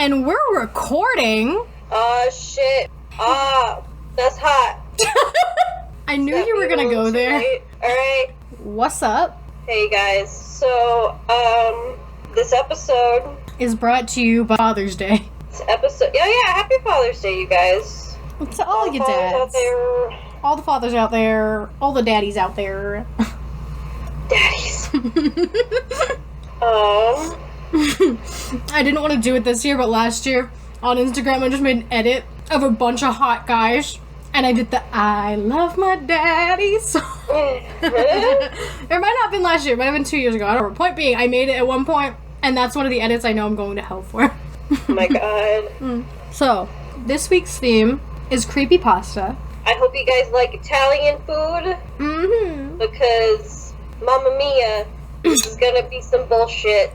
And we're recording. Shit. That's hot. I knew you were gonna go there. Alright. What's up? Hey guys. So, this episode is brought to you by Father's Day. Yeah, happy Father's Day, you guys. To all you dads. Out there. All the fathers out there. All the daddies out there. Daddies. I didn't want to do it this year, but last year on Instagram I just made an edit of a bunch of hot guys, and I did the I love my daddy song. It might not have been last year, it might have been 2 years ago. I don't know. Point being, I made it at one point, and that's one of the edits I know I'm going to hell for. Oh my god. So, this week's theme is Creepy Pasta. I hope you guys like Italian food. Mm-hmm. Because, Mamma Mia, this is gonna be some bullshit.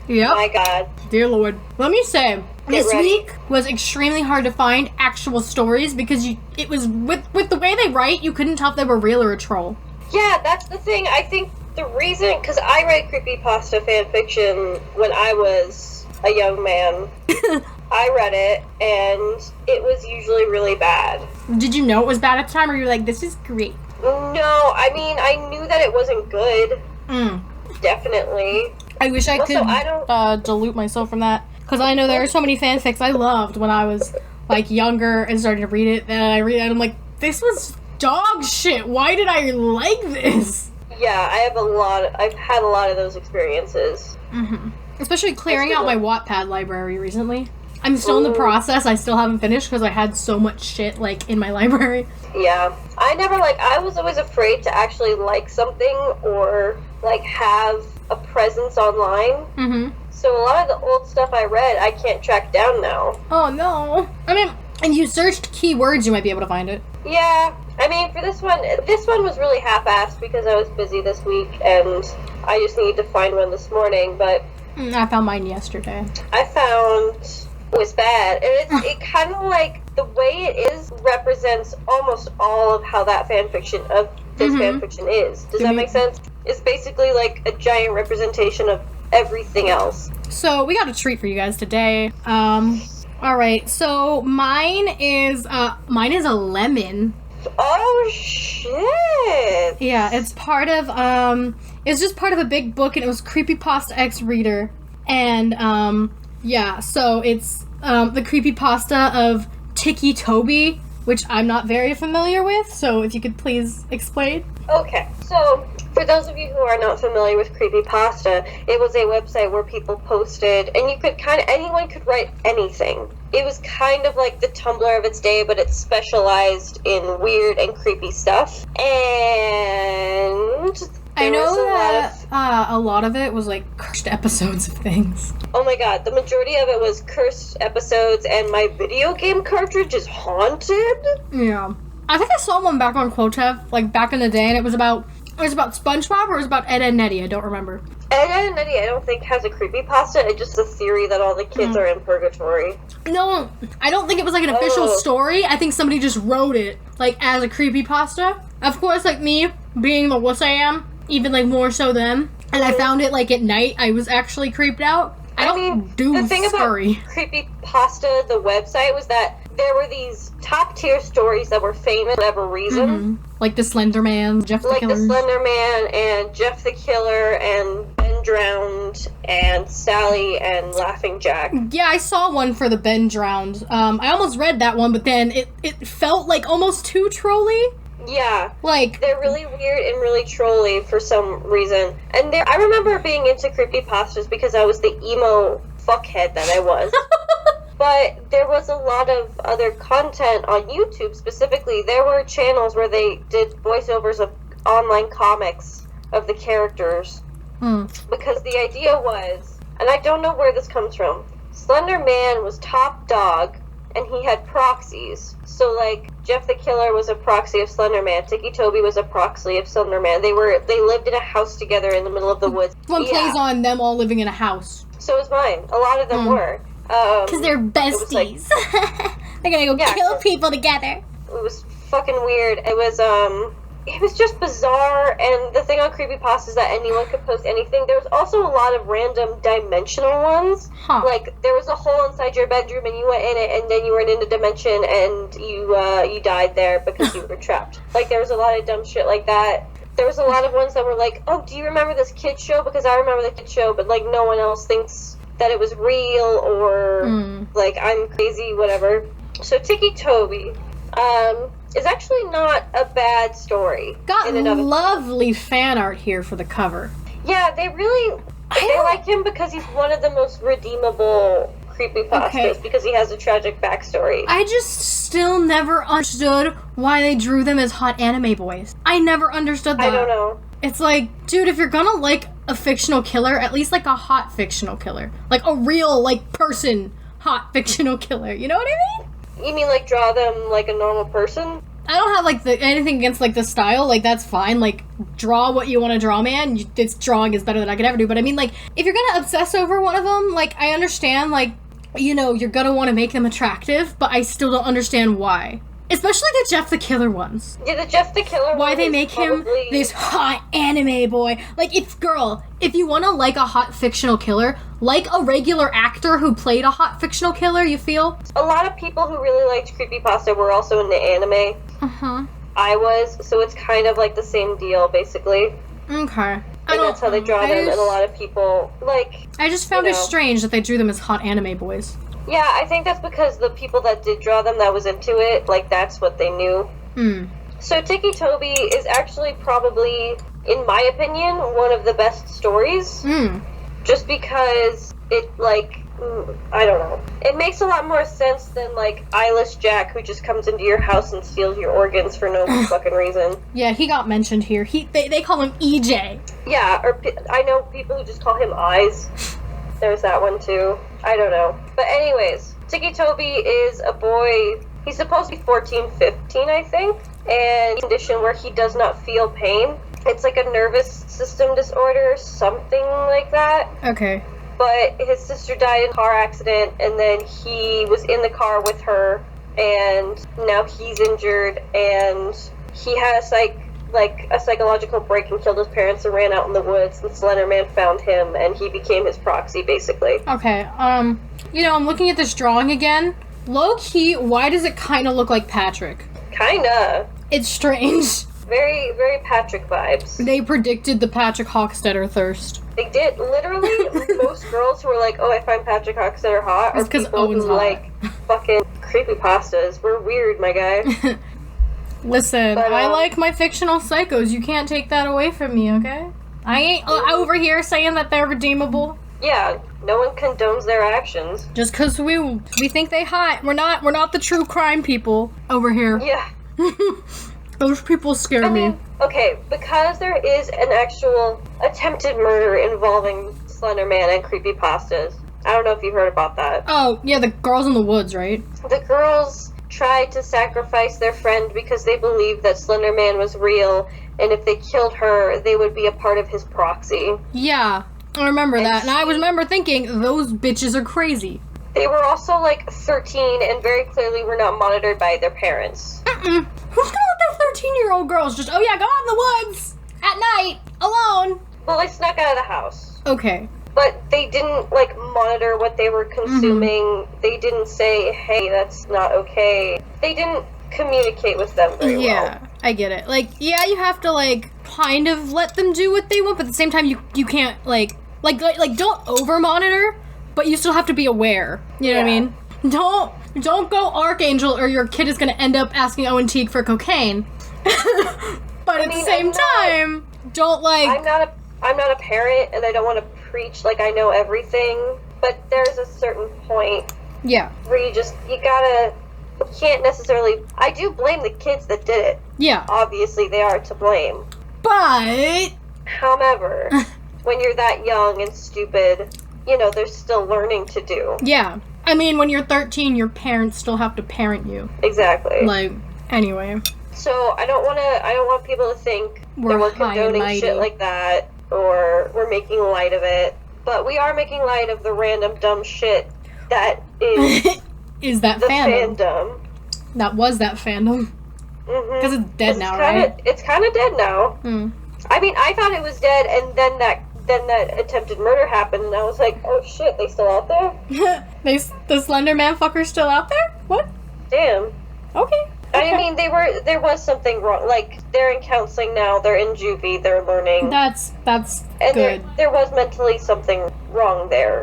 Yep. My god. Dear Lord. Let me say, this ready. week was extremely hard to find actual stories because it was, with the way they write, you couldn't tell if they were real or a troll. Yeah, that's the thing. I think the reason, because I read Creepy Pasta Fanfiction when I was a young man. I read it, and it was usually really bad. Did you know it was bad at the time, or you were like, this is great? No, I mean, I knew that it wasn't good. Definitely. I wish I Also, could I don't- dilute myself from that, because I know there are so many fanfics I loved when I was, like, younger and started to read it, and I read it, and I'm like, this was dog shit. Why did I like this? Yeah, I've had a lot of those experiences. Especially clearing out my Wattpad library recently. I'm still in the process. I still haven't finished because I had so much shit, like, in my library. Yeah. I was always afraid to actually like something or, like, have a presence online. So a lot of the old stuff I read, I can't track down now. Oh, no. I mean, and you searched keywords, you might be able to find it. Yeah. I mean, for this one was really half-assed because I was busy this week, and I just needed to find one this morning, but I found mine yesterday. I found it was bad. And it kind of, like, the way it is represents almost all of how that fanfiction of this fanfiction is. Does that make sense? It's basically like a giant representation of everything else. So we got a treat for you guys today. Alright, so mine is a lemon. Oh shit! Yeah, it's part of, it's just part of a big book, and it was Creepy Pasta X Reader. And, yeah, so it's, the Creepy Pasta of Tiki Toby, which I'm not very familiar with, so if you could please explain. Okay, so for those of you who are not familiar with Creepy Pasta, it was a website where people posted, and you could anyone could write anything. It was kind of like the Tumblr of its day, but it specialized in weird and creepy stuff. And I know that a lot of it was like cursed episodes of things. Oh my god, the majority of it was cursed episodes, and my video game cartridge is haunted? Yeah. I think I saw one back on Quotev, like back in the day, and it was about SpongeBob, or it was about Ed, Edd n Eddy. I don't remember. Ed, Edd n Eddy I don't think has a creepypasta. It's just a theory that all the kids are in purgatory. No, I don't think it was like an official story. I think somebody just wrote it, like, as a creepypasta. Of course, like me, being the wuss I am, even like more so them, and I found it like at night, I was actually creeped out. I mean, the thing about Creepypasta, the website, was that there were these top tier stories that were famous for whatever reason. Like the Slender Man, Jeff the Killer. Like the Slender Man and Jeff the Killer and Ben Drowned and Sally and Laughing Jack. Yeah, I saw one for the Ben Drowned. I almost read that one, but then it felt like almost too trolly. Yeah, like they're really weird and really trolly for some reason. And I remember being into creepypastas because I was the emo fuckhead that I was. But there was a lot of other content on YouTube specifically. There were channels where they did voiceovers of online comics of the characters. Because the idea was, and I don't know where this comes from, Slender Man was top dog, and he had proxies. So, like, Jeff the Killer was a proxy of Slender Man. Tiki Toby was a proxy of Slender Man. They lived in a house together in the middle of the woods. One plays on them all living in a house. So was mine. A lot of them were. Because they're besties. They're gonna go kill people together. It was fucking weird. It was, it was just bizarre, and the thing on Creepypasta is that anyone could post anything. There was also a lot of random dimensional ones. Huh. Like, there was a hole inside your bedroom, and you went in it, and then you were in a dimension, and you died there because you were trapped. Like, there was a lot of dumb shit like that. There was a lot of ones that were like, oh, do you remember this kid show? Because I remember the kid show, but, like, no one else thinks that it was real, or, like, I'm crazy, whatever. So, Tiki Toby, is actually not a bad story. Got lovely fan art here for the cover. Yeah, they like him because he's one of the most redeemable creepypastas, because he has a tragic backstory. I just still never understood why they drew them as hot anime boys. I never understood that. I don't know. It's like, dude, if you're gonna like a fictional killer, at least like a hot fictional killer. Like a real, like, person hot fictional killer. You know what I mean? You mean, like, draw them like a normal person? I don't have, like, anything against, like, the style. Like, that's fine. Like, draw what you want to draw, man. This drawing is better than I could ever do. But I mean, like, if you're gonna obsess over one of them, like, I understand, like, you know, you're gonna want to make them attractive, but I still don't understand why. Especially the Jeff the Killer ones. Yeah, the Jeff the Killer Why one they is make him this hot anime boy. Like, if you want to like a hot fictional killer, like a regular actor who played a hot fictional killer, you feel? A lot of people who really liked Creepypasta were also into anime. Uh-huh. I was, so it's kind of like the same deal, basically. Okay. And that's how they draw them, and a lot of people, like... I just found it strange that they drew them as hot anime boys. Yeah, I think that's because the people that did draw them that was into it, like, that's what they knew. So Tiki Toby is actually probably, in my opinion, one of the best stories. Just because it, like, I don't know. It makes a lot more sense than, like, Eyeless Jack, who just comes into your house and steals your organs for no fucking reason. Yeah, he got mentioned here. They call him EJ. Yeah, or I know people who just call him Eyes. There's that one, too. I don't know. But anyways, Tiki Toby is a boy, he's supposed to be 14, 15, I think, and a condition where he does not feel pain. It's like a nervous system disorder, something like that. Okay. But his sister died in a car accident, and then he was in the car with her, and now he's injured, and he had a psychological break and killed his parents and ran out in the woods, and Slender Man found him, and he became his proxy, basically. Okay, you know, I'm looking at this drawing again. Low-key, why does it kind of look like Patrick? Kinda. It's strange. Very, very Patrick vibes. They predicted the Patrick Hockstetter thirst. They did. Literally, most girls who are like, oh, I find Patrick Hockstetter hot, are people Owen's who hot. like fucking creepypastas. We're weird, my guy. Listen, I like my fictional psychos. You can't take that away from me, okay? I ain't over here saying that they're redeemable. Yeah, no one condones their actions. Just because we think they hot. We're not the true crime people over here. Yeah. Those people scare me. Okay, because there is an actual attempted murder involving Slender Man and creepypastas. I don't know if you heard about that. Oh, yeah, the girls in the woods, right? The girls tried to sacrifice their friend because they believed that Slender Man was real, and if they killed her, they would be a part of his proxy. Yeah, I remember that, and I remember thinking, those bitches are crazy. They were also, like, 13 and very clearly were not monitored by their parents. Who's gonna let their 13-year-old girls just, oh yeah, go out in the woods at night, alone? Well, they snuck out of the house. Okay. But they didn't, like, monitor what they were consuming. They didn't say, hey, that's not okay. They didn't communicate with them very well. Yeah, I get it. Like, yeah, you have to, like, kind of let them do what they want, but at the same time, you can't, like don't over-monitor, but you still have to be aware. You know what I mean? Don't go Archangel, or your kid is gonna end up asking Owen Teague for cocaine. But at the same time, don't, like... I'm not a parent, and I don't want to preach like I know everything, but there's a certain point where you can't necessarily... I do blame the kids that did it. Yeah. Obviously, they are to blame. But... However, when you're that young and stupid, you know, there's still learning to do. Yeah. I mean, when you're 13, your parents still have to parent you. Exactly. Like, anyway. So, I don't want people to think that we're condoning shit like that, or we're making light of it. But we are making light of the random dumb shit that is is that the fandom. fandom. That was that fandom. Because it's dead now, right? It's kind of dead now. I mean, I thought it was dead, and then that attempted murder happened, and I was like, oh shit, they still out there? The Slender Man fucker's still out there? What? Damn. Okay. I mean, there was something wrong. Like, they're in counseling now, they're in juvie, they're learning. That's and good. There was mentally something wrong there.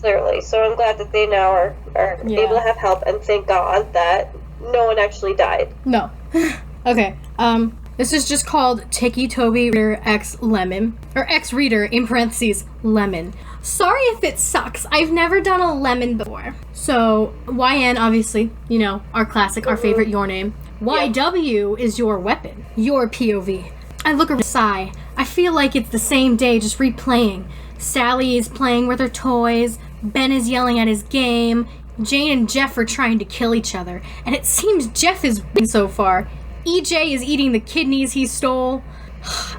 Clearly. So I'm glad that they now are able to have help, and thank God that no one actually died. No. Okay. This is just called Ticky Toby Reader X Lemon. Or X Reader, in parentheses, Lemon. Sorry if it sucks. I've never done a lemon before. So, YN, obviously, you know, our classic, our favorite Your Name. YW is your weapon. Your POV. I look over sigh. I feel like it's the same day, just replaying. Sally is playing with her toys. Ben is yelling at his game. Jane and Jeff are trying to kill each other. And it seems Jeff is winning so far. EJ is eating the kidneys he stole.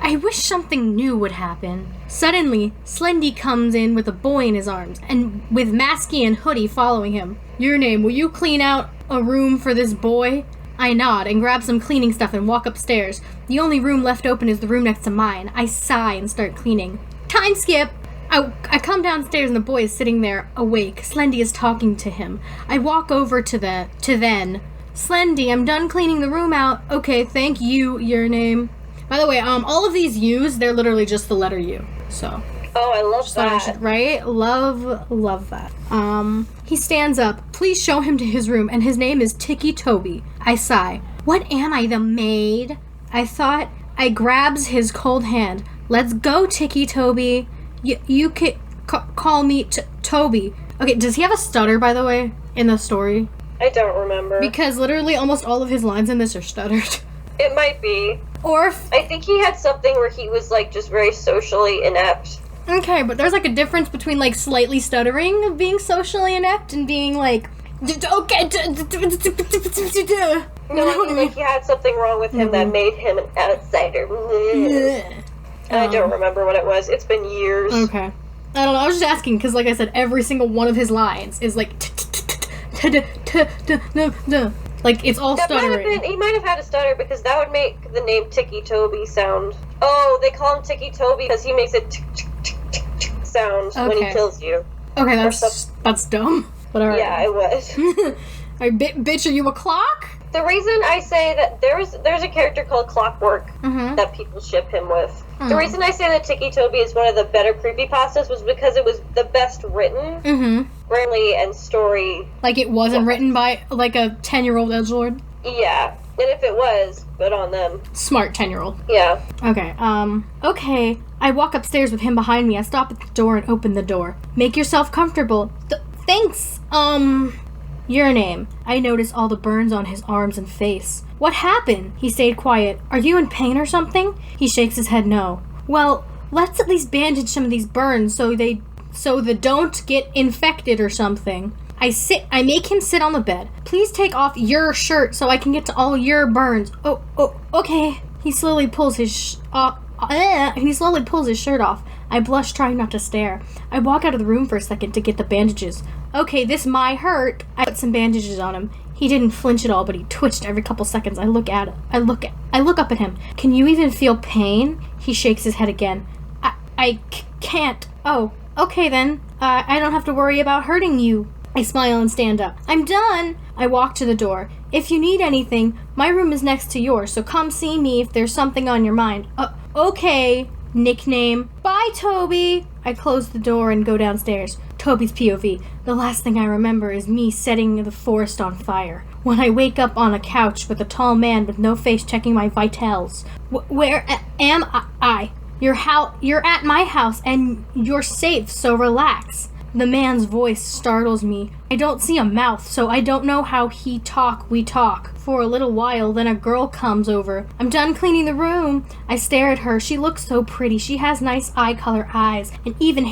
I wish something new would happen. Suddenly, Slendy comes in with a boy in his arms, and with Masky and Hoodie following him. Your Name, will you clean out a room for this boy? I nod and grab some cleaning stuff and walk upstairs. The only room left open is the room next to mine. I sigh and start cleaning. Time skip! I come downstairs and the boy is sitting there, awake. Slendy is talking to him. I walk over to then. Slendy, I'm done cleaning the room out. Okay, thank you, Your Name. By the way, all of these U's, they're literally just the letter U. So. Oh, I love that. Right? Love that. He stands up. Please show him to his room, and his name is Ticky Toby. I sigh. What am I, the maid? I thought. I grabs his cold hand. Let's go, Ticky Toby. You can call me Toby. Okay, does he have a stutter, by the way, in the story? I don't remember. Because literally almost all of his lines in this are stuttered. It might be. Or I think he had something where he was, like, just very socially inept. Okay, but there's, like, a difference between, like, slightly stuttering of being socially inept and being, like, okay. No, I mean, like, he had something wrong with him that made him an outsider. I don't remember what it was. It's been years. Okay. I don't know. I was just asking because, like I said, every single one of his lines is like like it's all stuttering. He might have had a stutter because that would make the name Ticky Toby sound. Oh, they call him Ticky Toby because he makes a sound when he kills you. Okay, that's dumb. But alright. Yeah, it was. Alright, bitch, are you a clock? The reason I say that there's a character called Clockwork that people ship him with. The reason I say that Ticky Toby is one of the better creepypastas was because it was the best written, friendly, and story. Like it wasn't written by like a 10-year-old edgelord? Yeah. And if it was, good on them. Smart 10-year-old. Yeah. Okay, okay. I walk upstairs with him behind me. I stop at the door and open the door. Make yourself comfortable. Thanks. Your Name. I notice all the burns on his arms and face. What happened? He stayed quiet. Are you in pain or something? He shakes his head no. Well, let's at least bandage some of these burns so they don't get infected or something. I make him sit on the bed. Please take off your shirt so I can get to all your burns. Oh, okay. He slowly pulls his shirt off. I blush, trying not to stare. I walk out of the room for a second to get the bandages. Okay, this might hurt. I put some bandages on him. He didn't flinch at all, but he twitched every couple seconds. I look up at him. Can you even feel pain? He shakes his head again. I can't. Oh, okay then. I don't have to worry about hurting you. I smile and stand up. I'm done. I walk to the door. If you need anything, my room is next to yours, so come see me if there's something on your mind. Okay. Nickname. Bye, Toby. I close the door and go downstairs. Toby's POV. The last thing I remember is me setting the forest on fire. When I wake up on a couch with a tall man with no face checking my vitals. Where am I? You're at my house and you're safe, so relax. The man's voice startles me. I don't see a mouth, so I don't know how we talk. For a little while, then a girl comes over. I'm done cleaning the room. I stare at her. She looks so pretty. She has nice eye color eyes, and even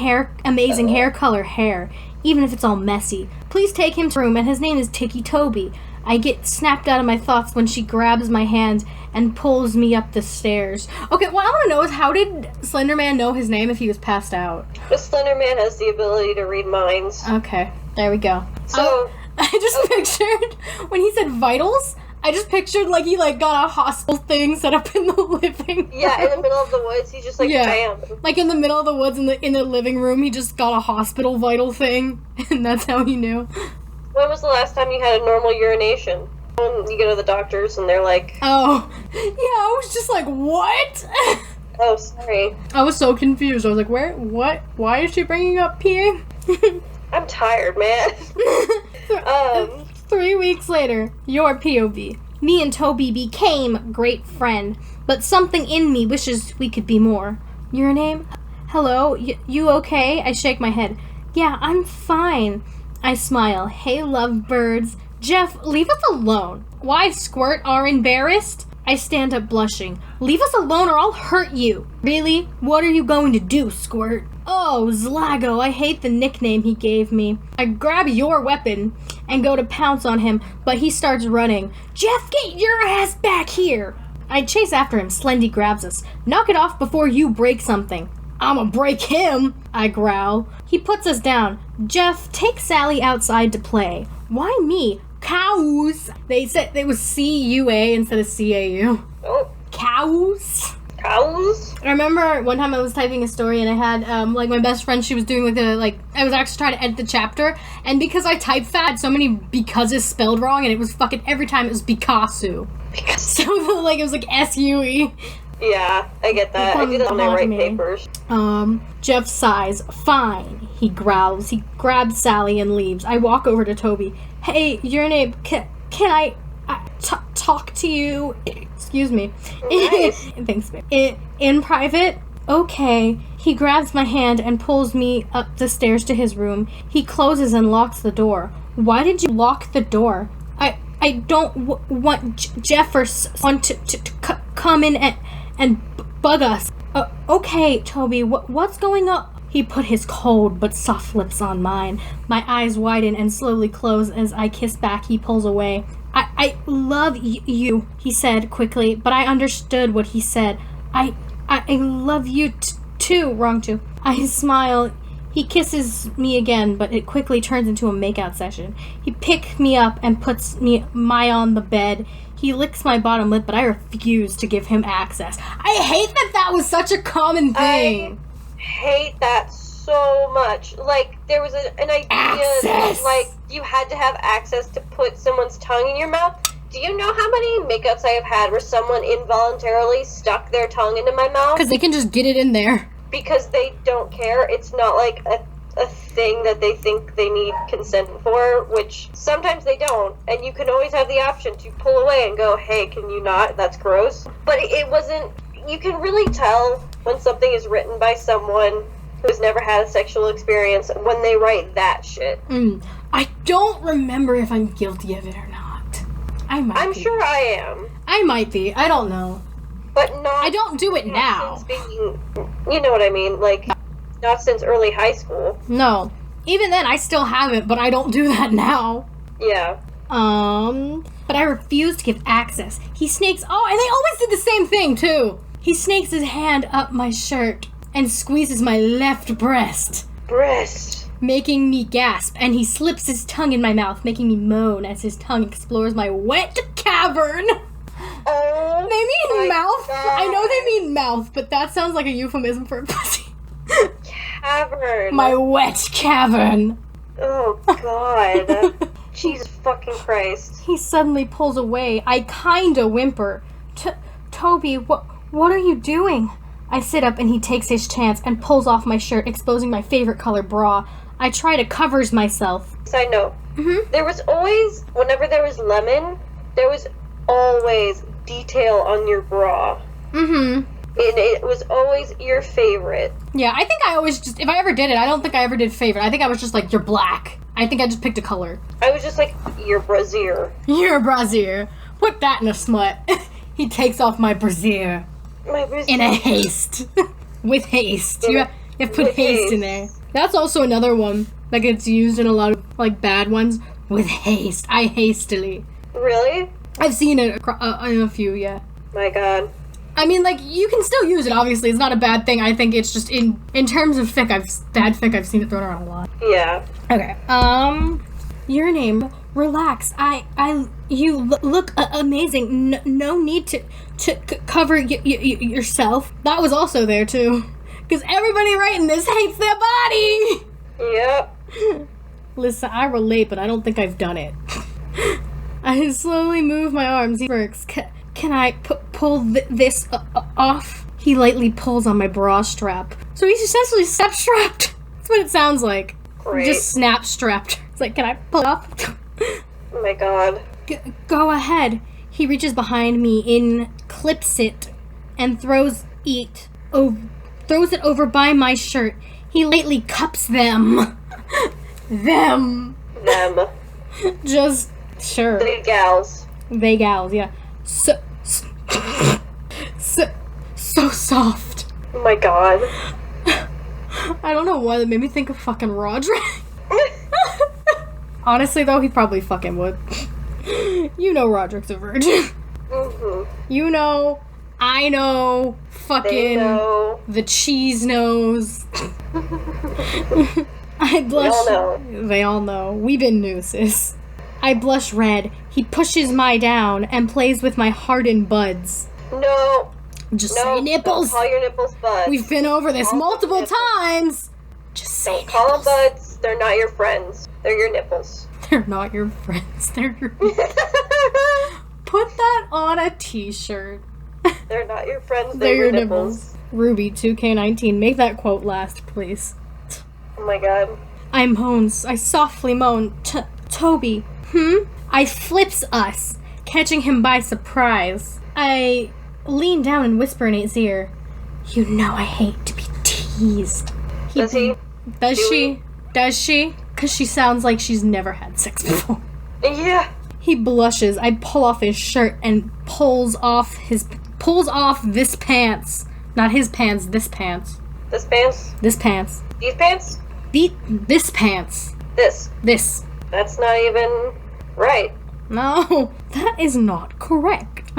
amazing hair color hair, even if it's all messy. Please take him to the room, and his name is Ticky Toby. I get snapped out of my thoughts when she grabs my hand and pulls me up the stairs. Okay, what I want to know is how did Slender Man know his name if he was passed out? The Slender Man has the ability to read minds. Okay, there we go. So I just pictured when he said vitals, I just pictured, like, he, like, got a hospital thing set up in the living room. Yeah, in the middle of the woods, he just, like, bam. Like, in the middle of the woods in the living room, he just got a hospital vital thing, and that's how he knew. When was the last time you had a normal urination? When you go to the doctors and they're like... Oh, yeah, I was just like, what? Oh, sorry. I was so confused. I was like, where? What? Why is she bringing up peeing? I'm tired, man. 3 weeks later, your POV. Me and Toby became great friend, but something in me wishes we could be more. Your name? Hello? You okay? I shake my head. Yeah, I'm fine. I smile. Hey, lovebirds. Jeff, leave us alone. Why, Squirt, are embarrassed? I stand up blushing. Leave us alone or I'll hurt you. Really? What are you going to do, Squirt? Oh, Zlago, I hate the nickname he gave me. I grab your weapon and go to pounce on him, but he starts running. Jeff, get your ass back here! I chase after him. Slendy grabs us. Knock it off before you break something. I'ma break him, I growl. He puts us down. Jeff, take Sally outside to play. Why me? Cows! They said it was C-U-A instead of C-A-U. Oh. Cows? Cows? I remember one time I was typing a story and I had, like, my best friend, she was doing, I was actually trying to edit the chapter, and because I typed fat, so many becauses spelled wrong, and it was fucking, every time it was Picasso. So, like, it was like S-U-E. Yeah, I get that. I do that when I write papers. Jeff sighs. Fine, he growls. He grabs Sally and leaves. I walk over to Toby. Hey, your name, can I talk to you? Excuse me. Nice. Thanks, babe. In private? Okay. He grabs my hand and pulls me up the stairs to his room. He closes and locks the door. Why did you lock the door? I don't want Jefferson to come in and bug us. Okay, Toby, what's going on? He put his cold but soft lips on mine. My eyes widen and slowly close as I kiss back. He pulls away. I love you, he said quickly, but I understood what he said. I love you too. Wrong too. I smile. He kisses me again, but it quickly turns into a makeout session. He picks me up and puts me on the bed. He licks my bottom lip, but I refuse to give him access. I hate that was such a common thing. I hate that so much. Like, there was an idea that, like, you had to have access to put someone's tongue in your mouth. Do you know how many makeouts I have had where someone involuntarily stuck their tongue into my mouth? Because they can just get it in there. Because they don't care. It's not like a thing that they think they need consent for, which sometimes they don't, and you can always have the option to pull away and go, hey, can you not? That's gross. But it wasn't, you can really tell when something is written by someone who's never had a sexual experience when they write that shit. I don't remember if I'm guilty of it or not. I'm sure I am. I might be. I don't know. But not... I don't do it now. Since being, you know what I mean? Like, not since early high school. No. Even then, I still haven't, but I don't do that now. Yeah. But I refuse to give access. He snakes... Oh, and they always did the same thing, too. He snakes his hand up my shirt and squeezes my left breast. Making me gasp, and he slips his tongue in my mouth, making me moan as his tongue explores my wet cavern. Oh, they mean mouth? God. I know they mean mouth, but that sounds like a euphemism for a pussy. Cavern. My wet cavern. Oh, God. Jesus fucking Christ. He suddenly pulls away. I kinda whimper. Toby, what are you doing? I sit up and he takes his chance and pulls off my shirt, exposing my favorite color bra. I try to cover myself. Side note. There was always, whenever there was lemon, there was always detail on your bra. And it was always your favorite. Yeah, I think I always just, if I ever did it, I don't think I ever did favorite. I think I was just like, you're black. I think I just picked a color. I was just like, your brassiere. Your brassiere. Put that in a smut. He takes off my brassiere. My brassiere. In a haste. With haste. You have to put haste in there. That's also another one that gets used in a lot of, like, bad ones. With haste. I hastily. Really? I've seen it in a few, yeah. My God. I mean, like, you can still use it, obviously. It's not a bad thing. I think it's just, in terms of bad fic, I've seen it thrown around a lot. Yeah. Okay. Your name. relax. You look amazing. No need to cover yourself. That was also there too, because everybody writing this hates their body. Yep. Listen, I relate, but I don't think I've done it. I slowly move my arms. He works. Can I pull this off? He lightly pulls on my bra strap. So he's essentially snap-strapped. That's what it sounds like. Great. Just snap-strapped. It's like, can I pull it off? Oh my god. Go ahead. He reaches behind me, clips it, and throws it over by my shirt. He lightly cups them. Them. Just, sure. They gals. They gals, yeah. So soft. Oh my god. I don't know why that made me think of fucking Roderick. Honestly, though, he probably fucking would. You know Roderick's a virgin. Mm-hmm. You know, I know, fucking They know. the cheese knows. I blush. We all know. They all know. We been new, sis. I blush red. He pushes my down and plays with my hardened buds. No. Just say nipples. Don't call your nipples buds. We've been over this Call them multiple nipples. times. Just say Don't call them nipples. buds. They're not your friends. They're your nipples. They're not your friends. They're your... Put that on a t-shirt. They're not your friends. They're your nipples. Ruby, 2K19, make that quote last, please. Oh my god. I moans. I softly moan. Toby. I flips us, catching him by surprise. I lean down and whisper in his ear, "You know I hate to be teased." Does he? Does Do she? we? Does she? Because she sounds like she's never had sex before. Yeah. He blushes. I pull off his shirt and pulls off this pants. Not his pants, this pants. This pants? This pants. These pants? This pants. This. That's not even right. No, that is not correct.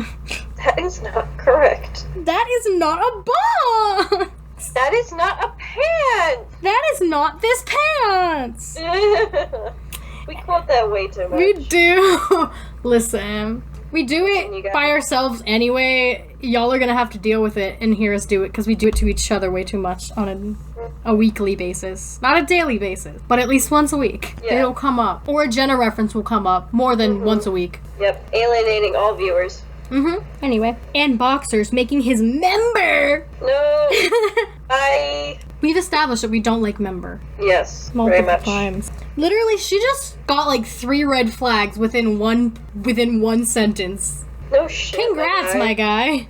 That is not correct. That is not a bra. That is not a pant. That is not this pants. We quote that way too much. We do. Listen, we do You it got by it. ourselves anyway. Y'all are gonna have to deal with it and hear us do it because we do it to each other way too much on a weekly basis. Not a daily basis, but at least once a week. Yeah. It'll come up. Or a Jenna reference will come up more than once a week. Yep. Alienating all viewers. Anyway. And boxers making his member. No. I. We've established that we don't like member. Yes. Very Multiple much. times. Literally, she just got like 3 red flags within one sentence. No shit. Congrats, my guy.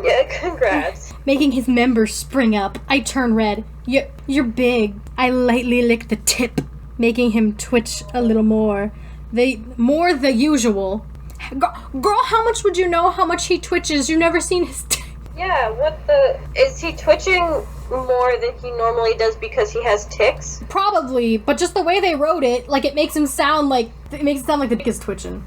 Yeah, congrats. Making his member spring up. I turn red. You're big. I lightly lick the tip, making him twitch a little more. More the usual. Girl, how much would you know how much he twitches? You've never seen his tip. Yeah, what the... Is he twitching more than he normally does because he has tics? Probably, but just the way they wrote it, like it makes it sound like the dick is twitching.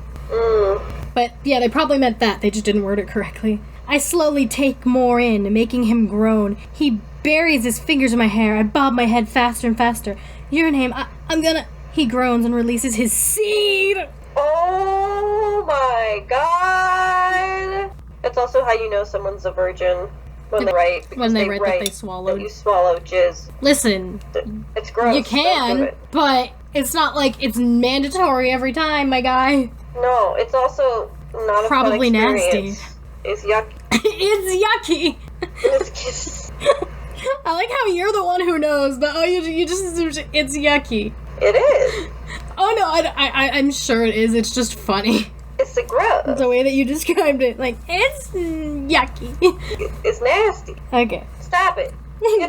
But yeah, they probably meant that. They just didn't word it correctly. I slowly take more in, making him groan. He buries his fingers in my hair. I bob my head faster and faster. Your name, I'm gonna... He groans and releases his seed. Oh my god! That's also how you know someone's a virgin. When they write. When they because write that they swallowed. That you swallow jizz. Listen, It's gross. you Don't do can, it. but it's not like it's mandatory every time, my guy. No, it's also not a Probably fun nasty. experience. It's yucky. It's yucky. I like how you're the one who knows, but you just assume it's yucky. It is. Oh no, I'm sure it is. It's just funny. It's the gross. The way that you described it, like it's yucky. It's nasty. Okay. Stop it.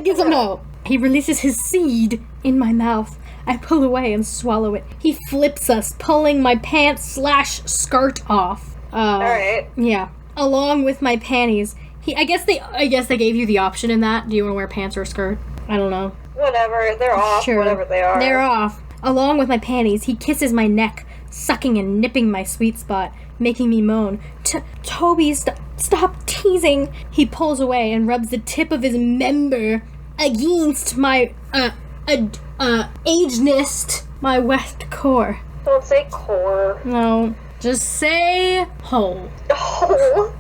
Get some help. He releases his seed in my mouth. I pull away and swallow it. He flips us, pulling my pants/skirt off. Alright. Yeah. Along with my panties. I guess they gave you the option in that. Do you want to wear pants or a skirt? I don't know. Whatever. They're off. Sure. Whatever they are. They're off. Along with my panties, he kisses my neck, sucking and nipping my sweet spot, making me moan. Toby, stop teasing. He pulls away and rubs the tip of his member against my age nest, my wet core. Don't say core. No. Just say hole. Oh.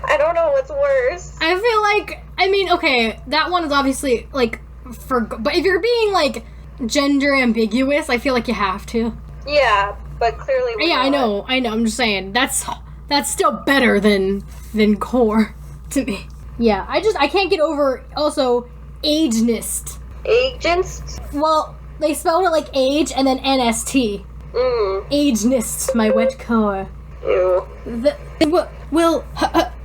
I don't know what's worse. I feel like, I mean, okay, that one is obviously, like, but if you're being, like, gender ambiguous, I feel like you have to. Yeah, but clearly we're Yeah, not. I know, I'm just saying, that's still better than core to me. Yeah, I can't get over, also, agenist. Agents? Well, they spelled it like age and then NST. Agenist, my wet core. Ew. It will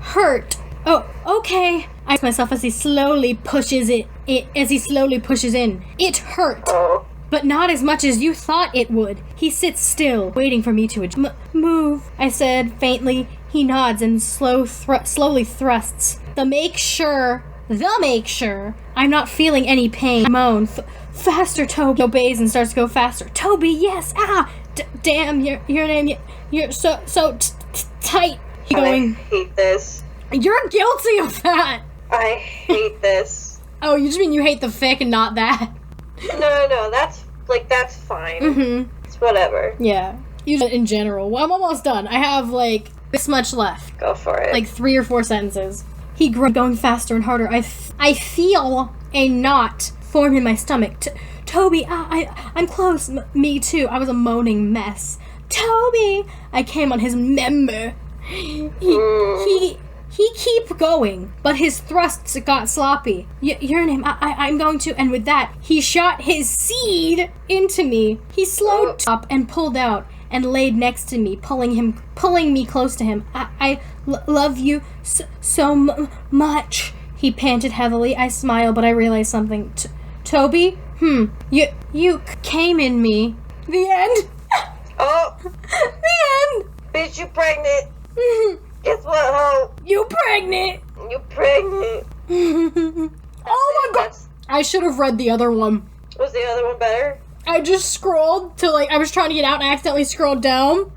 hurt. Oh, okay. I ask myself as he slowly pushes in. It hurt. Oh. But not as much as you thought it would. He sits still, waiting for me to move, I said faintly. He nods and slowly thrusts. The make sure I'm not feeling any pain. I moan. Faster, Toby. Obeys and starts to go faster. Toby, yes. Ah, damn, your name. You're so tight. I hate this. You're guilty of that. I hate this. Oh, you just mean you hate the fic and not that? No, that's fine. Mm-hmm. It's whatever. Yeah. In general. Well, I'm almost done. I have, like, this much left. Go for it. Like 3 or 4 sentences. He going faster and harder. I feel a knot form in my stomach. Toby, I'm close. Me too. I was a moaning mess. Toby! I came on his member. He keep going, but his thrusts got sloppy. Your name, I'm going to, and with that, he shot his seed into me. He slowed up and pulled out and laid next to me, pulling me close to him. I love you so much. He panted heavily. I smiled, but I realized something. Toby? You came in me. The end. Oh. The end. Bitch, you pregnant. Guess what, ho? You pregnant. You pregnant. Oh my god. I should have read the other one. Was the other one better? I just scrolled to, like, I was trying to get out and I accidentally scrolled down.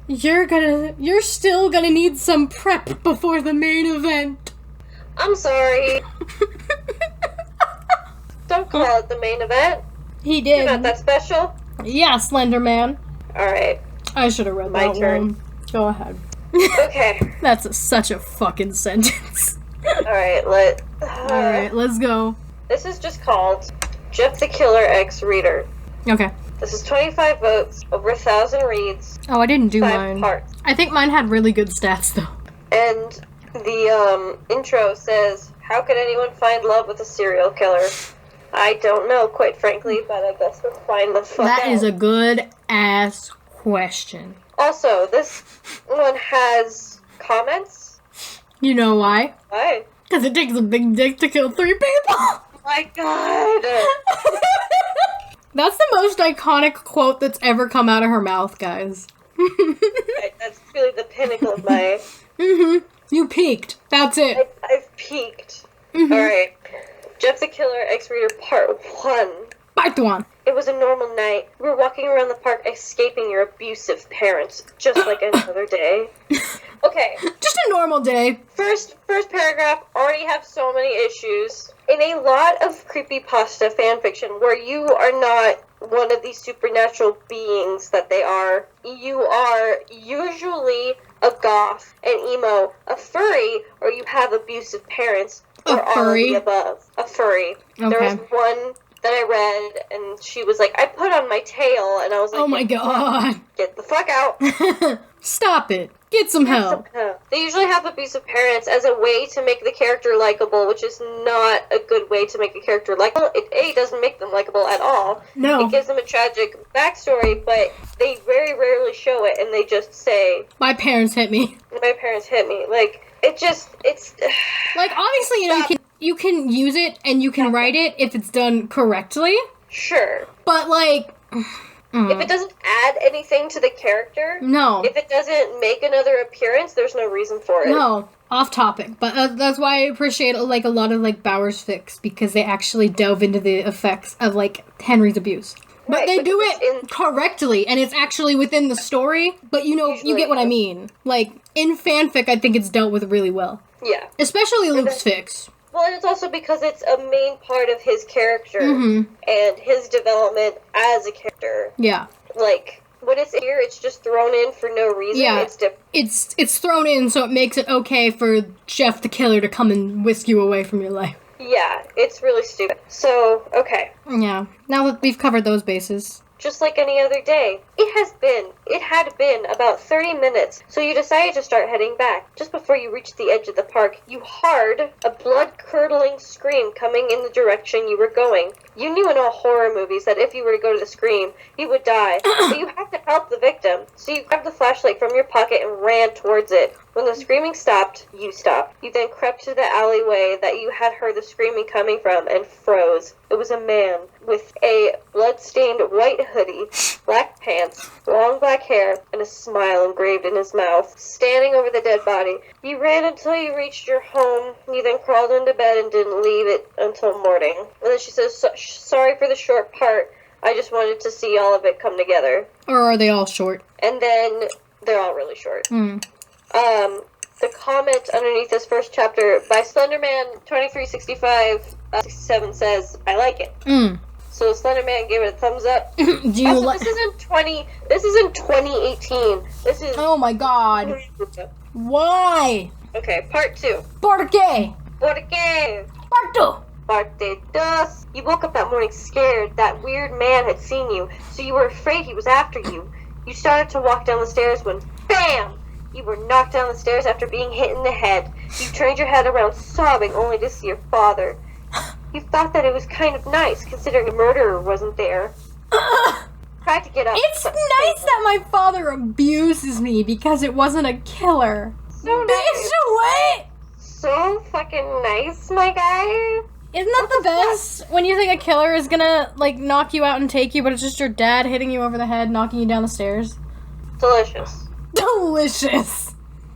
You're still gonna need some prep before the main event. I'm sorry. Don't call it the main event. He did. You're not that special. Yeah, Slender Man. Alright. I should have read My that turn. one. Go ahead. Okay. That's such a fucking sentence. Alright, Alright, let's go. This is just called Jeff the Killer X Reader. Okay. This is 25 votes, over 1,000 reads, Oh, I didn't do 5 mine. parts. I think mine had really good stats, though. And the intro says, how could anyone find love with a serial killer? I don't know, quite frankly, but I guess we'll find the fuck out. That is a good-ass question. Also, this one has comments. You know why? Why? Because it takes a big dick to kill 3 people! Oh my god! That's the most iconic quote that's ever come out of her mouth, guys. That's really the pinnacle of my... You peaked. That's it. I've peaked. Alright. Jeff the Killer X Reader Part 1. Part 1. It was a normal night. We were walking around the park escaping your abusive parents, just like another day. Okay. Just a normal day. First paragraph already have so many issues. In a lot of Creepy Pasta fanfiction where you are not one of these supernatural beings that they are, you are usually a goth, an emo, a furry, or you have abusive parents, or all of the above. A furry. Okay. There was one that I read, and she was like, I put on my tail, and I was like, Oh my god. Get the fuck out. Stop it. Get some help. They usually have abusive parents as a way to make the character likable, which is not a good way to make a character likable. It doesn't make them likable at all. No. It gives them a tragic backstory, but they very rarely show it, and they just say, My parents hit me. my parents hit me. Like, it's... Like, obviously, you know, you can use it and you can write it if it's done correctly. Sure. But, like... If it doesn't add anything to the character, No. if it doesn't make another appearance, there's no reason for it. No. Off topic. But that's why I appreciate, like, a lot of, like, Bauer's fics, because they actually delve into the effects of, like, Henry's abuse. But Right, they but do it's it correctly, and it's actually within the story, but you know, you get what I mean. Like, in fanfic, I think it's dealt with really well. Yeah. Especially Luke's fics. Well, and it's also because it's a main part of his character and his development as a character. Yeah. like, when it's here, it's just thrown in for no reason. Yeah. It's different. It's thrown in so it makes it okay for Jeff the killer to come and whisk you away from your life. Yeah, it's really stupid. So, okay. Yeah. Now that we've covered those bases. Just like any other day. It had been about 30 minutes, so you decided to start heading back. Just before you reached the edge of the park, you heard a blood-curdling scream coming in the direction you were going. You knew in all horror movies that if you were to go to the scream, you would die, but you had to help the victim. So you grabbed the flashlight from your pocket and ran towards it. When the screaming stopped, you stopped. You then crept to the alleyway that you had heard the screaming coming from and froze. It was a man with a blood-stained white hoodie, black pants, long black hair, and a smile engraved in his mouth, standing over the dead body. You ran until you reached your home. You then crawled into bed and didn't leave it until morning. And then she says, sorry for the short part. I just wanted to see all of it come together. Or are they all short? And then they're all really short. The comment underneath this first chapter by Slenderman 2365 67 says, I like it. So Slenderman gave it a thumbs up. Do you also, this isn't 2018. This is Oh my god. Why? Okay, part 2. ¿Por qué? Porque Part 2. Parte dos. You woke up that morning scared. That weird man had seen you, so you were afraid he was after you. You started to walk down the stairs when, BAM! You were knocked down the stairs after being hit in the head. You turned your head around sobbing only to see your father. You thought that it was kind of nice, considering a murderer wasn't there. Tried to get up. It's nice that my father abuses me because it wasn't a killer. So nice. What? So fucking nice, my guy. Isn't that the best? When you think a killer is gonna, like, knock you out and take you, but it's just your dad hitting you over the head, knocking you down the stairs? Delicious. Delicious.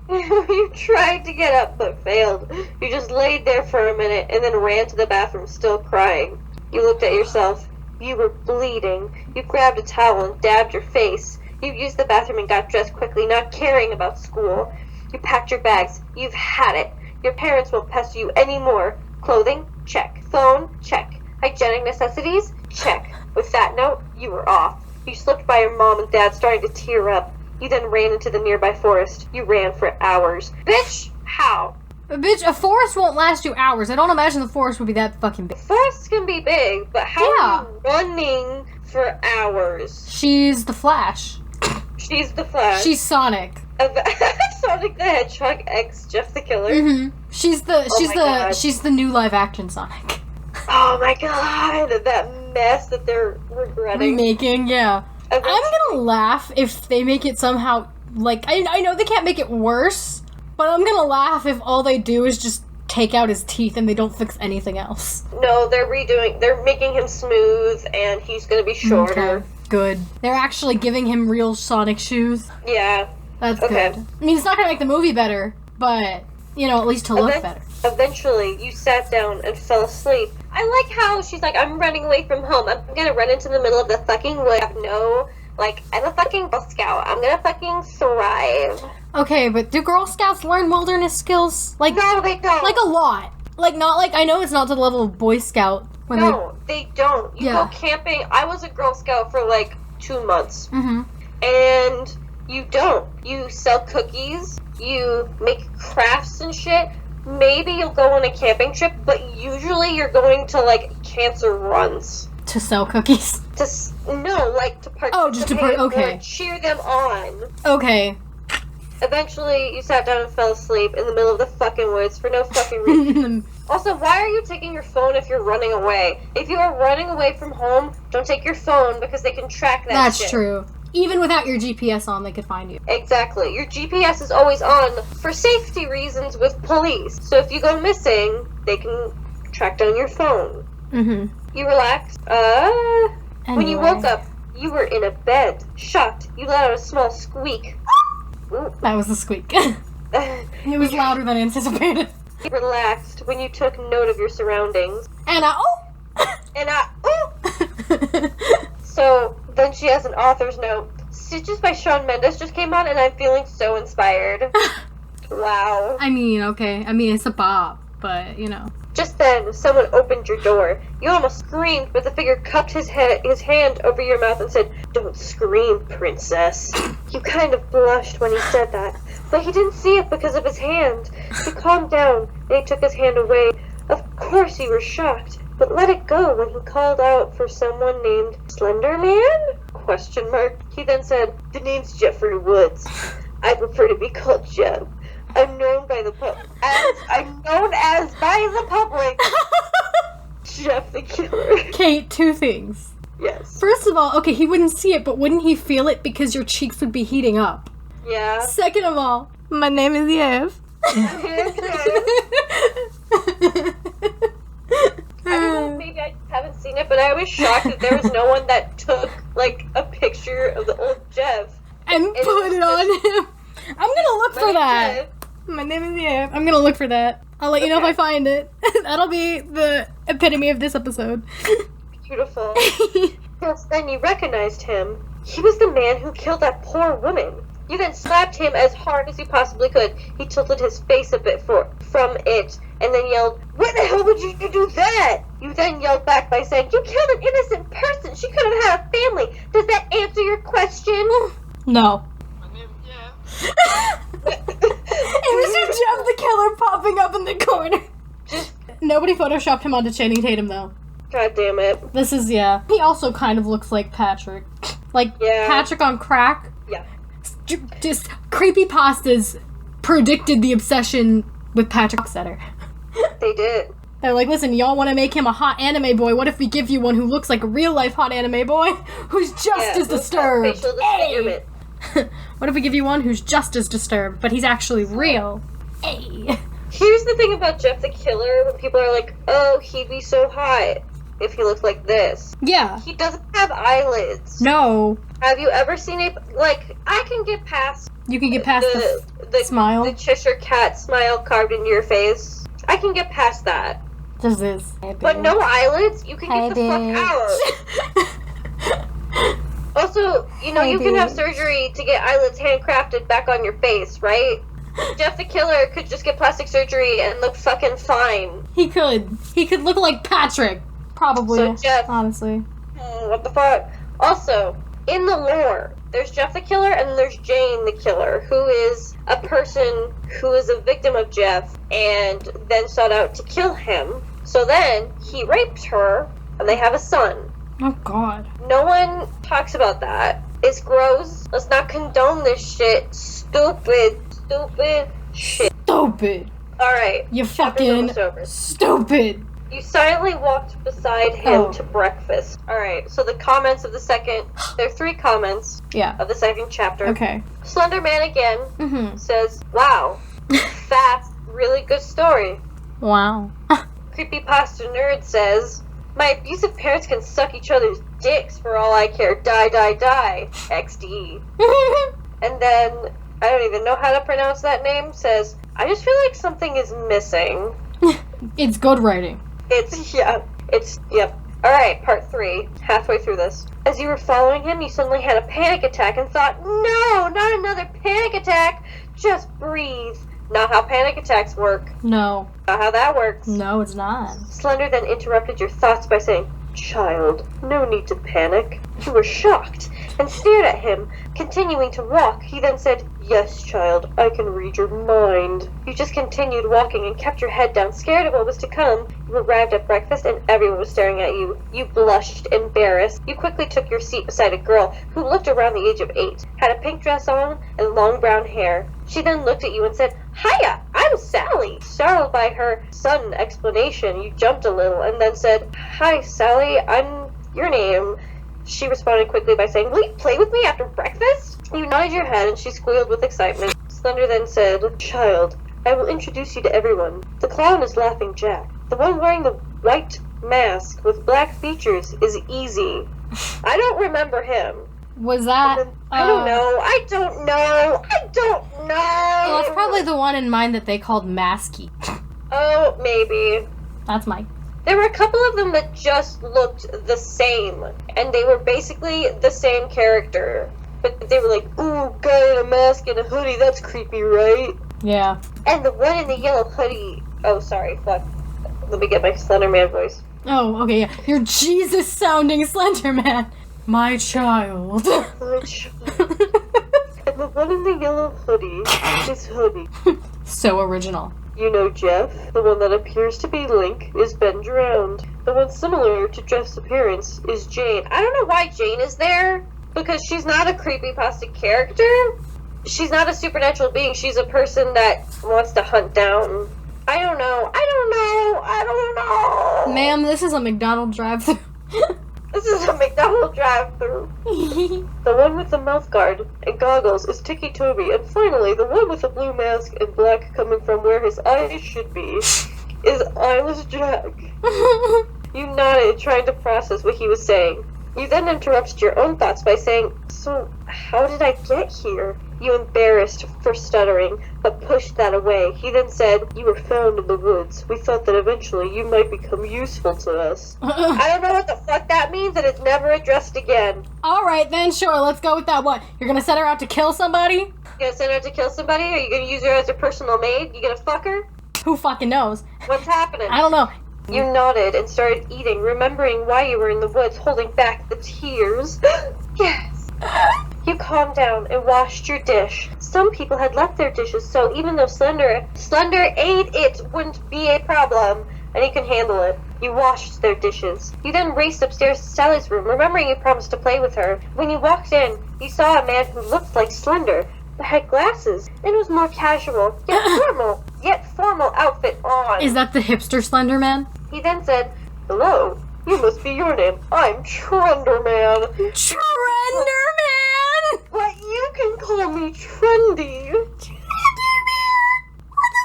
You tried to get up but failed. You just laid there for a minute and then ran to the bathroom still crying. You looked at yourself. You were bleeding. You grabbed a towel and dabbed your face. You used the bathroom and got dressed quickly, not caring about school. You packed your bags. You've had it. Your parents won't pester you anymore. Clothing? Check. Phone? Check. Hygienic necessities? Check. With that note, you were off. You slipped by your mom and dad, starting to tear up. You then ran into the nearby forest. You ran for hours. Bitch, how? Bitch, a forest won't last you hours. I don't imagine the forest would be that fucking big. Forests can be big, but how are you running for hours? She's the Flash. She's the Flash. She's Sonic. Sonic the Hedgehog x Jeff the Killer. She's the new live action Sonic. Oh my god, that mess that they're regretting. Remaking, yeah. I'm gonna laugh if they make it somehow, like, I know they can't make it worse, but I'm gonna laugh if all they do is just take out his teeth and they don't fix anything else. No, they're making him smooth and he's gonna be shorter. Okay, good. They're actually giving him real Sonic shoes. Yeah. That's good. I mean, it's not gonna make the movie better, but, you know, at least to look better. Eventually, you sat down and fell asleep. I like how she's like, I'm running away from home. I'm gonna run into the middle of the fucking woods. I'm a fucking Girl Scout. I'm gonna fucking thrive. Okay, but do Girl Scouts learn wilderness skills? Like, no, they don't. Like, a lot. Like, not like, I know it's not to the level of Boy Scout. No, they don't. You go camping. I was a Girl Scout for like 2 months. And you don't. You sell cookies. You make crafts and shit. Maybe you'll go on a camping trip, but usually you're going to, like, cancer runs. To sell cookies? To participate. Oh, just to okay. Or cheer them on. Okay. Eventually, you sat down and fell asleep in the middle of the fucking woods for no fucking reason. Also, why are you taking your phone if you're running away? If you are running away from home, don't take your phone because they can track that That's shit. true. Even without your GPS on, they could find you. Exactly. Your GPS is always on for safety reasons with police. So if you go missing, they can track down your phone. You relaxed. Anyway. When you woke up, you were in a bed. Shocked. You let out a small squeak. That was the squeak. It was louder than anticipated. You relaxed when you took note of your surroundings. So, then she has an author's note. Stitches by Shawn Mendes just came on and I'm feeling so inspired. Wow. I mean, okay. I mean, it's a bop, but, you know. Just then, someone opened your door. You almost screamed, but the figure cupped his hand over your mouth and said, "Don't scream, princess." You kind of blushed when he said that, but he didn't see it because of his hand. He calmed down, and he took his hand away. Of course you were shocked, but let it go when he called out for someone named Slender Man? Question mark. He then said, "The name's Jeffrey Woods. I prefer to be called Jeff. I'm known as by the public Jeff the Killer." Kate, two things. Yes. First of all, okay, he wouldn't see it, but wouldn't he feel it because your cheeks would be heating up? Yeah. Second of all, my name is Yev. I don't know, maybe I haven't seen it, but I was shocked that there was no one that took, like, a picture of the old Jeff and put it on him. I'm gonna look for that. Jeff. My name is Yev. I'm gonna look for that. I'll let you know if I find it. That'll be the epitome of this episode. Beautiful. Yes, then you recognized him. He was the man who killed that poor woman. You then slapped him as hard as you possibly could. He tilted his face a bit from it, and then yelled, "What the hell would you do that?" You then yelled back by saying, "You killed an innocent person. She could have had a family. Does that answer your question?" No. My name is Jeff. It was your Jeff the Killer popping up in the corner. Nobody photoshopped him onto Channing Tatum, though. God damn it. This is, yeah. He also kind of looks like Patrick. Like, Yeah. Patrick on crack. Yeah. Just Creepy Pastas predicted the obsession with Patrick Setter. They did. They're like, listen, y'all want to make him a hot anime boy? What if we give you one who looks like a real-life hot anime boy who's just as disturbed? Facial disfigurement. What if we give you one who's just as disturbed, but he's actually real? Hey. Here's the thing about Jeff the Killer, when people are like, "Oh, he'd be so hot if he looked like this." Yeah. He doesn't have eyelids. No. Have you ever seen a, like, I can get past You can get past the smile. the Cheshire Cat smile carved into your face. I can get past that. This is. But no eyelids, you can get the fuck out. Also, you know, you can have surgery to get eyelids handcrafted back on your face, right? Jeff the Killer could just get plastic surgery and look fucking fine. He could. He could look like Patrick. Probably. So Jeff, honestly. what the fuck? Also, in the lore, there's Jeff the Killer and there's Jane the Killer, who is a person who is a victim of Jeff and then sought out to kill him. So then, he raped her, and they have a son. Oh, God. No one talks about that. It's gross. Let's not condone this shit. Stupid shit. Stupid. Alright. You chapter's fucking almost over. stupid. You silently walked beside him to breakfast. Alright, so the comments of the second... There are 3 comments Yeah. of the second chapter. Okay. Slender Man again Mm-hmm. says, "Wow, fast, really good story." Wow. Creepy Pasta Nerd says, "My abusive parents can suck each other's dicks for all I care. Die, die, die. XD." And then, I don't even know how to pronounce that name, says, "I just feel like something is missing." It's good writing. Yep. Alright, part 3. Halfway through this. As you were following him, you suddenly had a panic attack and thought, "No, not another panic attack. Just breathe." Not how panic attacks work. No. Not how that works. No, it's not. Slender then interrupted your thoughts by saying, "Child, no need to panic." You were shocked and stared at him, continuing to walk. He then said, "Yes, child, I can read your mind." You just continued walking and kept your head down, scared of what was to come. You arrived at breakfast and everyone was staring at you. You blushed, embarrassed. You quickly took your seat beside a girl who looked around the age of 8, had a pink dress on and long brown hair. She then looked at you and said, "Hiya, I'm Sally." Startled by her sudden explanation, you jumped a little and then said, "Hi, Sally, I'm your name." She responded quickly by saying, "Will you play with me after breakfast?" You nodded your head and she squealed with excitement. Slender then said, "Child, I will introduce you to everyone. The clown is Laughing Jack. The one wearing the white mask with black features is Easy." I don't remember him. Was that... I don't know. Well, it's probably the one in mind that they called Masky. Oh, maybe. That's Mike. There were a couple of them that just looked the same, and they were basically the same character. But they were like, "Ooh, guy in a mask and a hoodie, that's creepy, right?" Yeah. And the one in the yellow hoodie... Oh, sorry, fuck. Let me get my Slender Man voice. Oh, okay, yeah. You're Jesus-sounding Slender Man. My child. My child. And the one in the yellow hoodie is Hoodie. So original. You know Jeff, the one that appears to be Link, is Ben drowned. The one similar to Jeff's appearance is Jane. I don't know why Jane is there, because she's not a creepypasta character. She's not a supernatural being. She's a person that wants to hunt down. I don't know. Ma'am, this is a McDonald's drive-thru. This is a McDonald's drive-thru. The one with the mouth guard and goggles is Tiki Toby, and finally, the one with the blue mask and black coming from where his eyes should be is Eyeless Jack. You nodded, trying to process what he was saying. You then interrupted your own thoughts by saying, "So, how did I get here?" You embarrassed for stuttering, but pushed that away. He then said, "You were found in the woods. We thought that eventually you might become useful to us." I don't know what the fuck that means, and it's never addressed again. Alright then, sure, let's go with that. What? You're gonna send her out to kill somebody? You gonna send her to kill somebody? Are you gonna use her as a personal maid? You gonna fuck her? Who fucking knows? What's happening? I don't know. You nodded and started eating, remembering why you were in the woods, holding back the tears. Yes. You calmed down and washed your dish. Some people had left their dishes, so even though Slender ate it wouldn't be a problem, and he can handle it. You washed their dishes. You then raced upstairs to Sally's room, remembering you promised to play with her. When you walked in, you saw a man who looked like Slender, but had glasses, and was more casual, yet formal outfit on. Is that the hipster Slender Man? He then said, "Hello, you must be your name. I'm Trender Man." Trender Man! But you can call me Trendy. Trender Man! What the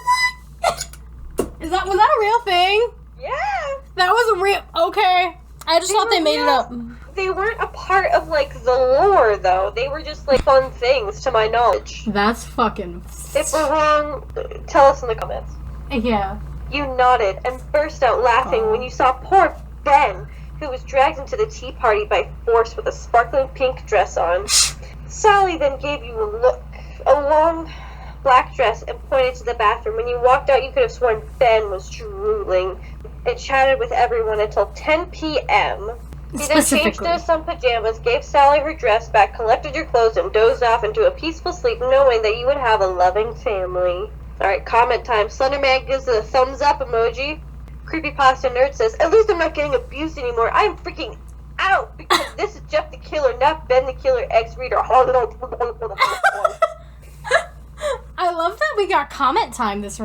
fuck? Was that a real thing? Yeah. That was a real... Okay. I just thought they made it up. They weren't a part of, like, the lore, though. They were just, like, fun things, to my knowledge. That's fucking... If we're wrong, tell us in the comments. Yeah. You nodded and burst out laughing when you saw poor Ben, who was dragged into the tea party by force with a sparkling pink dress on. Sally then gave you a long black dress, and pointed to the bathroom. When you walked out, you could have sworn Ben was drooling. It chatted with everyone until 10 p.m. He then changed into some pajamas, gave Sally her dress back, collected your clothes, and dozed off into a peaceful sleep, knowing that you would have a loving family. Alright, comment time. Slenderman gives a thumbs up emoji. Creepypasta Nerd says, "At least I'm not getting abused anymore. I'm freaking out because this is Jeff the Killer, not Ben the Killer, ex-reader." I love that we got comment time this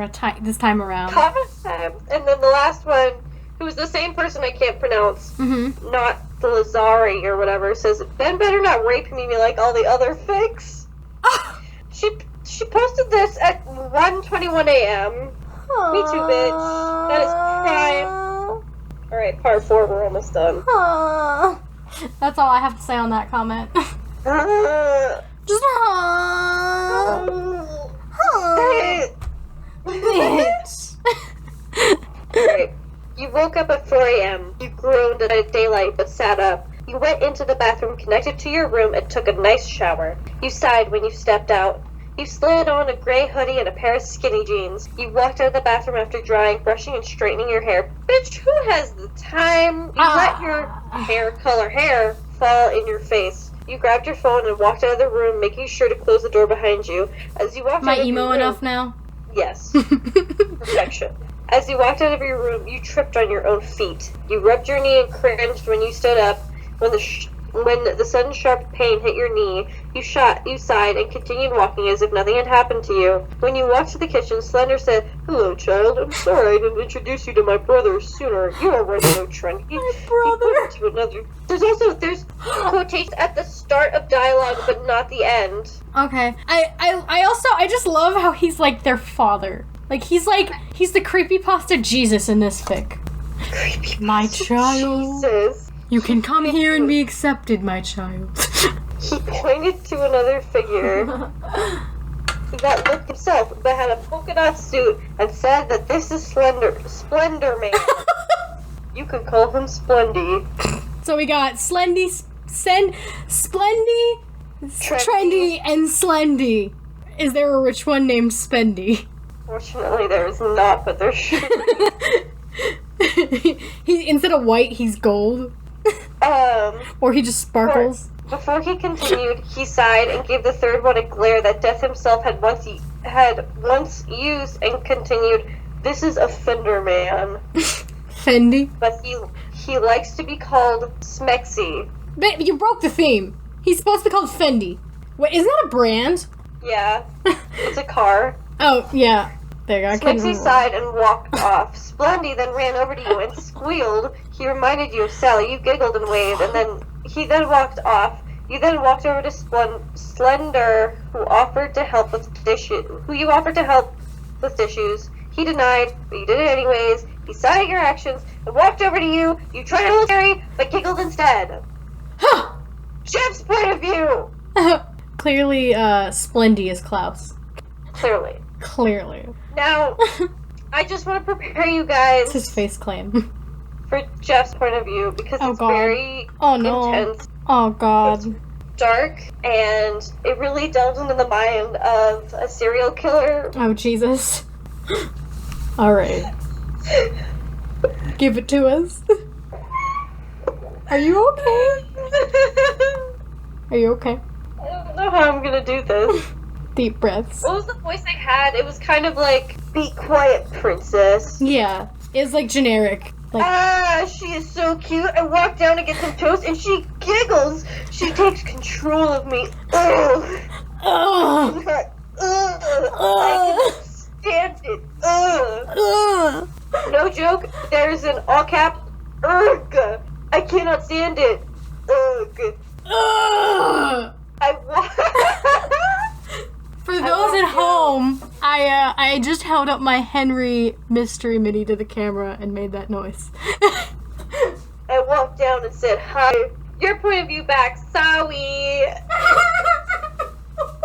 time around. Comment time. And then the last one, who is the same person I can't pronounce, not the Lazari or whatever, says, "Ben better not rape me like all the other fics." She posted this at 1:21 a.m. Me too, bitch. That is crime. Alright, part 4, we're almost done. That's all I have to say on that comment. Just bitch. Alright. You woke up at 4 a.m. You groaned at daylight but sat up. You went into the bathroom connected to your room and took a nice shower. You sighed when you stepped out. You slid on a gray hoodie and a pair of skinny jeans. You walked out of the bathroom after drying, brushing and straightening your hair. Bitch, who has the time? You let your hair fall in your face. You grabbed your phone and walked out of the room, making sure to close the door behind you. As you walked out of your room, enough now? Yes. Perfection. As you walked out of your room, you tripped on your own feet. You rubbed your knee and cringed when you stood up. When the sudden sharp pain hit your knee, you sighed and continued walking as if nothing had happened to you. When you walked to the kitchen, Slender said, "Hello, child. I'm sorry I didn't introduce you to my brother sooner. You already know Trendy." My brother. There's quotations at the start of dialogue, but not the end. Okay. I just love how he's like their father. Like he's the creepypasta Jesus in this fic. My child. Jesus. You can come here and be accepted, my child. He pointed to another figure that looked himself, but had a polka dot suit, and said that this is Splendor Man. You can call him Splendy. So we got Splendy, Trendy, and Slendy. Is there a rich one named Spendy? Fortunately, there is not, but there should be. he instead of white, he's gold. Or he just sparkles. Before he continued, he sighed and gave the third one a glare that Death himself had once used, and continued, "This is a Fender man." Fendi. But he likes to be called Smexy. But you broke the theme. He's supposed to be called Fendi. Wait, isn't that a brand? Yeah, it's a car. Oh, yeah. There you go. Smexy sighed and walked off. Splendy then ran over to you and squealed. He reminded you of Sally. You giggled and waved, and then he walked off. You then walked over to Slender, who you offered to help with dishes. He denied, but you did it anyways. He sighed at your actions and walked over to you. You tried to look scary, but giggled instead. Huh! Jeff's point of view! Clearly, Splendy is Klaus. Clearly. Now, I just want to prepare you guys. It's his face claim. For Jeff's point of view, because it's very intense. Oh god. It's dark, and it really delves into the mind of a serial killer. Oh Jesus. Alright. Give it to us. Are you okay? Are you okay? I don't know how I'm gonna do this. Deep breaths. What was the voice I had? It was kind of like, "Be quiet, princess." Yeah. It's like generic. Like, she is so cute. I walk down to get some toast and she giggles. She takes control of me. Ugh. ugh. I can't stand it. Ugh. No joke. There's an all cap. Ugh. I cannot stand it. Ugh. Ugh. For those at home, I just held up my Henry mystery mini to the camera and made that noise. I walked down and said, "Hi, your point of view back, sorry."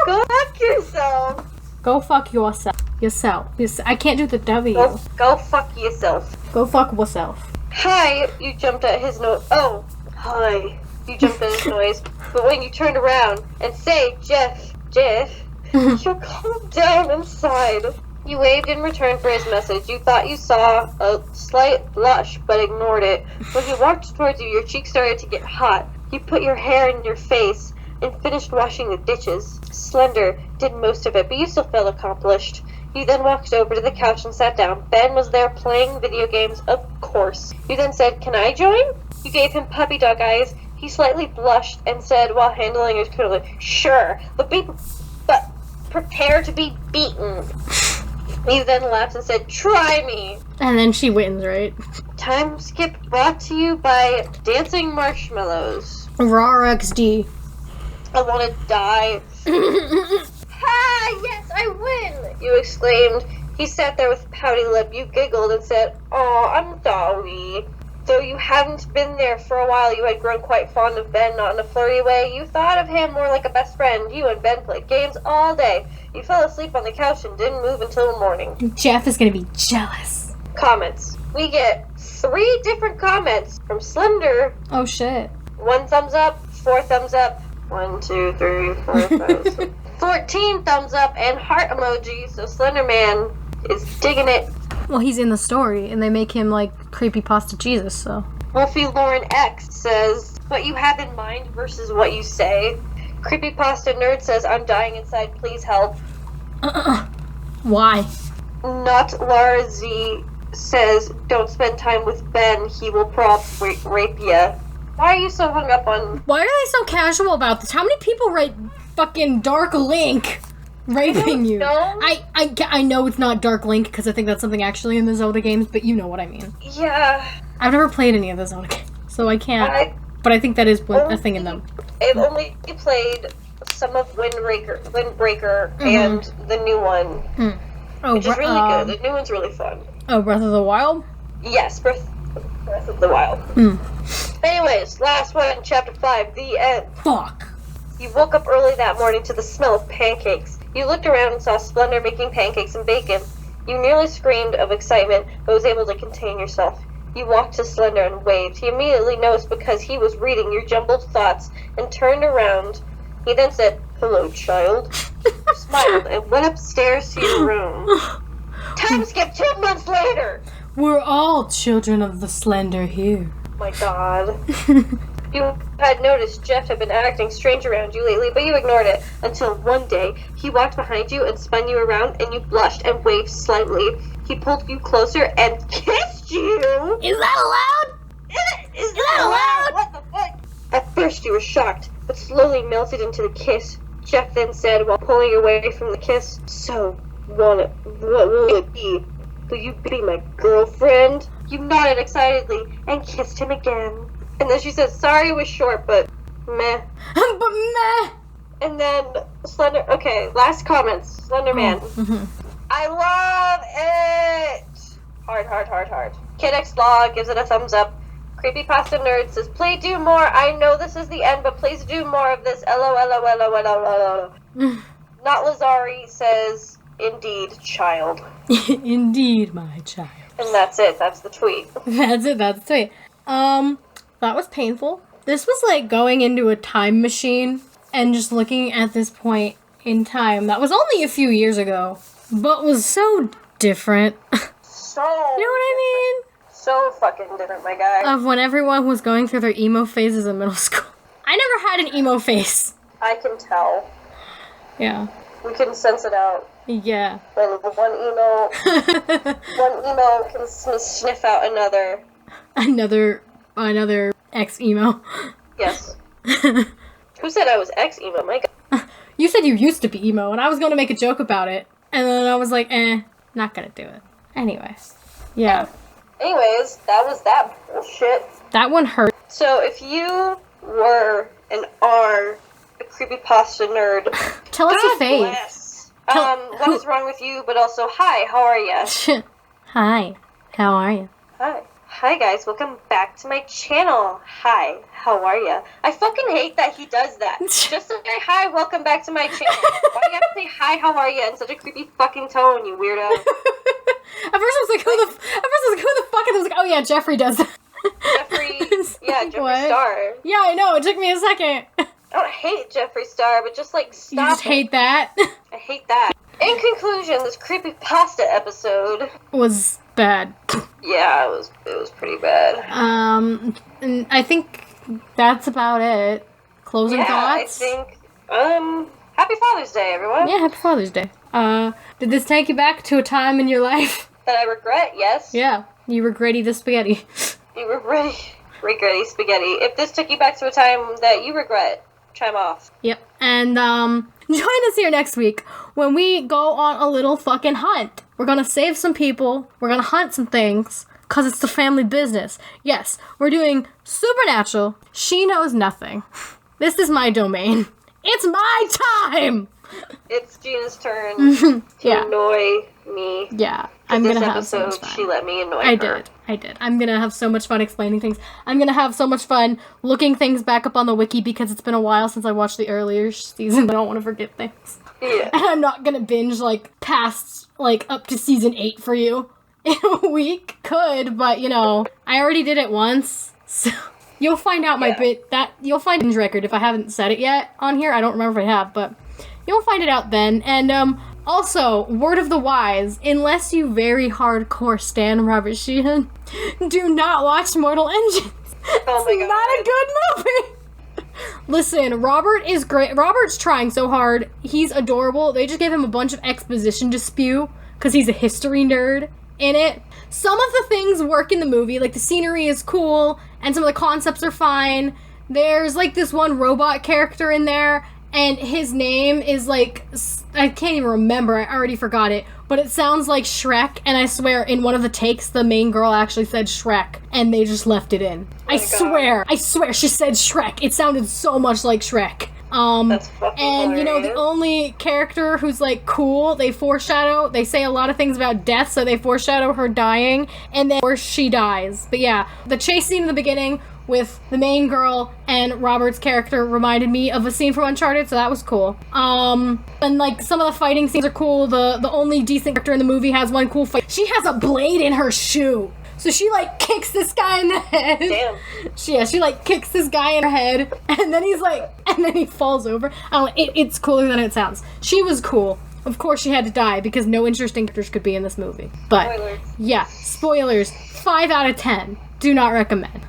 Go fuck yourself. Go fuck yourself. I can't do the W. Go fuck yourself. Go fuck yourself. Hi, you jumped at his noise. Oh, hi. You jumped at his noise. But when you turned around and say, Jeff, you calmed down inside. You waved in return for his message. You thought you saw a slight blush, but ignored it. When he walked towards you, your cheeks started to get hot. You put your hair in your face and finished washing the dishes. Slender did most of it, but you still felt accomplished. You then walked over to the couch and sat down. Ben was there playing video games, of course. You then said, "Can I join?" You gave him puppy dog eyes. He slightly blushed and said, while handling his curly, "Sure, but prepare to be beaten." You then laughed and said, "Try me." And then she wins, right? Time skip brought to you by Dancing Marshmallows. Raw XD. I want to die. "Ha! Yes, I win!" you exclaimed. He sat there with a pouty lip. You giggled and said, "Oh, I'm sorry." Though you hadn't been there for a while, you had grown quite fond of Ben, not in a flirty way. You thought of him more like a best friend. You and Ben played games all day. You fell asleep on the couch and didn't move until the morning. Jeff is gonna be jealous. Comments. We get 3 different comments from Slender. Oh shit. 1 thumbs up, 4 thumbs up, 1, 2, 3, 4, 5, 6, 14 thumbs up, and heart emoji. So Slender Man is digging it. Well, he's in the story, and they make him like Creepy Pasta Jesus, so. Wolfie Lauren X says, "What you have in mind versus what you say." Creepy Pasta Nerd says, "I'm dying inside, please help." Why? Not Lara Z says, "Don't spend time with Ben, he will probably rape ya." Why are you so hung up on... Why are they so casual about this? How many people write fucking Dark Link raping you? No. I know it's not Dark Link because I think that's something actually in the Zelda games, but you know what I mean. Yeah. I've never played any of the Zelda games, so I can't. But I think that is a thing in them. I've only played some of Windbreaker and the new one, which is really good. The new one's really fun. Oh, Breath of the Wild? Yes, Breath of the Wild. Anyways, last one, chapter 5, the end. Fuck. You woke up early that morning to the smell of pancakes. You looked around and saw Splendor making pancakes and bacon. You nearly screamed of excitement, but was able to contain yourself. You walked to Slender and waved. He immediately noticed because he was reading your jumbled thoughts and turned around. He then said, "Hello, child." You smiled and went upstairs to your room. Time skip 2 months later. We're all children of the slender here. My God. You had noticed Jeff had been acting strange around you lately, but you ignored it until one day he walked behind you and spun you around and you blushed and waved slightly. He pulled you closer and kissed you! Is that allowed? Is that allowed? What the fuck? At first you were shocked, but slowly melted into the kiss. Jeff then said while pulling away from the kiss, "So, what will it be? Will you be my girlfriend?" You nodded excitedly and kissed him again. And then she said, "Sorry it was short, but meh." But meh. And then last comments. Slender Man. Mm-hmm. I love it! Heart. Kid X Law gives it a thumbs up. Creepy Pasta Nerd says, "Please do more. I know this is the end, but please do more of this. LOL. Not Lazari says, "Indeed, child." Indeed, my child. And that's it. That's the tweet. That's the tweet. That was painful. This was like going into a time machine and just looking at this point in time that was only a few years ago, but was so different. So. You know what I mean? So fucking different, my guy. Of when everyone was going through their emo phases in middle school. I never had an emo face. I can tell. Yeah. We can sense it out. Yeah. When one emo can sniff out another. Another ex-emo. Yes. Who said I was ex-emo? My God. You said you used to be emo, and I was going to make a joke about it. And then I was like, not gonna do it. Anyway. Yeah. Anyways, that was that bullshit. That one hurt. So if you were and are a creepypasta nerd, Tell us your fave. Bless. What is wrong with you? But also, hi, how are ya? Hi, how are you? Hi guys, welcome back to my channel. Hi, how are ya? I fucking hate that he does that. Just to say hi, welcome back to my channel. Why do you have to say hi, how are ya in such a creepy fucking tone, you weirdo? At first I was like, who the fuck? And I was like, oh yeah, Jeffrey does that. Jeffree what? Star. Yeah, I know, it took me a second. I don't hate Jeffree Star, but just like stop. You just hate that? I hate that. In conclusion, this creepy pasta episode was bad. Yeah, it was pretty bad. And I think that's about it. Closing thoughts? I think, happy Father's Day, everyone. Yeah, happy Father's Day. Did this take you back to a time in your life? That I regret, yes. Yeah, you regretty the spaghetti. You regretty spaghetti. If this took you back to a time that you regret, chime off. Yep, and, join us here next week when we go on a little fucking hunt. We're gonna save some people, we're gonna hunt some things, cause it's the family business. Yes, we're doing Supernatural. She knows nothing. This is my domain. It's my time! It's Gina's turn to annoy me. Yeah, I'm gonna have so much episode, fun. she let me annoy her. I did. I'm gonna have so much fun explaining things. I'm gonna have so much fun looking things back up on the wiki because it's been a while since I watched the earlier season. I don't want to forget things. Yeah. And I'm not gonna binge, past, up to season 8 for you in a week. Could, but, I already did it once, so... You'll find out you'll find binge record if I haven't said it yet on here. I don't remember if I have, but you'll find it out then. And, also, word of the wise, unless you very hardcore stan Robert Sheehan, do not watch Mortal Engines. Oh my God. Not a good movie. Listen, Robert is great. Robert's trying so hard. He's adorable. They just gave him a bunch of exposition to spew because he's a history nerd in it. Some of the things work in the movie, the scenery is cool, and some of the concepts are fine. There's, this one robot character in there, and his name is, I can't even remember, I already forgot it, but it sounds like Shrek, and I swear, in one of the takes, the main girl actually said Shrek, and they just left it in. I swear, she said Shrek. It sounded so much like Shrek. That's fucking hilarious. The only character who's, cool, they say a lot of things about death, so they foreshadow her dying, and then she dies. But yeah, the chase scene in the beginning with the main girl and Robert's character reminded me of a scene from Uncharted, so that was cool. And, some of the fighting scenes are cool. The only decent character in the movie has one cool fight. She has a blade in her shoe. So she, kicks this guy in the head. Damn. She, kicks this guy in her head, and then he falls over. It's cooler than it sounds. She was cool. Of course she had to die because no interesting characters could be in this movie. But, Spoilers. yeah, spoilers. 5 out of 10. Do not recommend.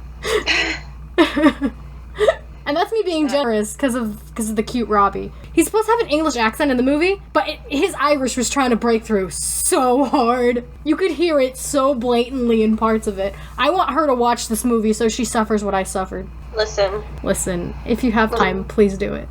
And that's me being generous because of the cute Robbie. He's supposed to have an English accent in the movie, but his Irish was trying to break through so hard. You could hear it so blatantly in parts of it. I want her to watch this movie so she suffers what I suffered. Listen, if you have time, please do it.